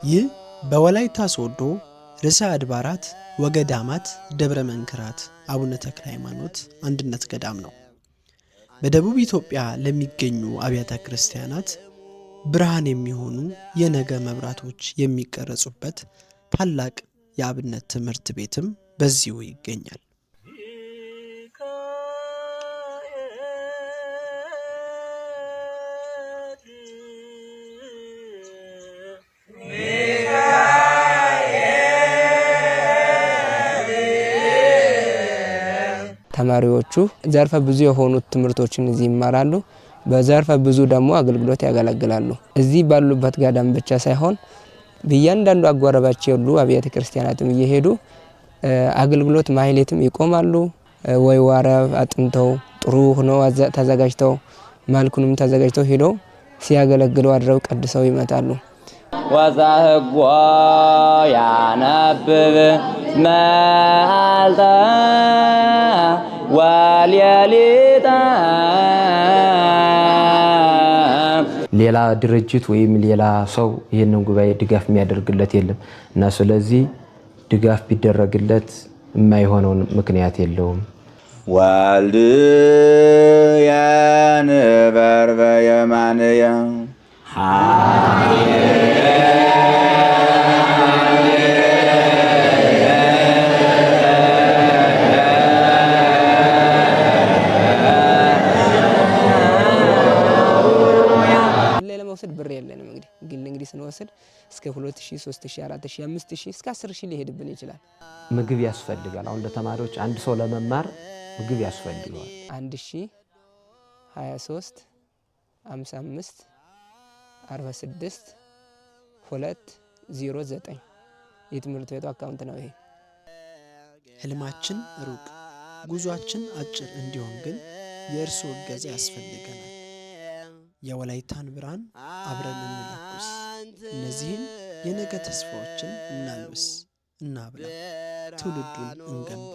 ይህ በወላይታ ሶዶ ርዕሰ አድባራት ወገዳማት ደብረ መንክራት አቡነ ተክለ ሃይማኖት አንድነት ገዳም ነው። በደቡብ ኢትዮጵያ ለሚገኙ አብያተ ክርስቲያናት ብርሃን የሚሆኑ የነገ መብራቶች የሚቀረጹበት ታላቅ የአብነት ትምህርት ቤትም በዚሁ ይገኛል። ተማሪዎቹ ዘርፈ ብዙ የሆኑት ትምህርቶችን እዚህ ይማራሉ። በዘርፈ ብዙ ደግሞ አገልግሎት ያገለግላሉ። እዚህ ባሉበት ገዳም ብቻ ሳይሆን በእያንዳንዱ አጓራባች ያሉ አብያተ ክርስቲያናትም እየሄዱ አገልግሎት ማህሌትም ይቆማሉ። ወይ ዋረብ አጥንተው ጥሩ ሆኖ ተዘጋጅተው ማልኩንም ተዘጋጅተው ሄደው ሲያገለግሉ አድረው ቀድሰው ይመጣሉ። ወዛህጓ ያነብብ ማልታ ወልየሊታ ሌላ ድርጅት ወይም ሌላ ሰው ይሄንን ጉባኤ ድጋፍ የሚያደርግለት የለም እና ስለዚህ ድጋፍ ቢደረግለት የማይሆነው ምክንያት የለውም። ወልድ ያንበር በየማንያ ለመውሰድ ብር የለንም። እንግዲህ ስንወስድ እስከ 2000 3000 4000 5000 እስከ 10000 ሊሄድብን ይችላል። ምግብ ያስፈልጋል። አሁን ለተማሪዎች አንድ ሰው ለመማር ምግብ ያስፈልጋል። 1023 55 46 209 የትምህርት ቤቱ አካውንት ነው። ይሄ ህልማችን ሩቅ ጉዟችን አጭር እንዲሆን ግን የእርሱ እገዛ ያስፈልገናል። የወላይታን ብርሃን አብረን እንለኩስ። እነዚህን የነገ ተስፋዎችን እናልብስ፣ እናብላ፣ ትውልዱን እንገንባ።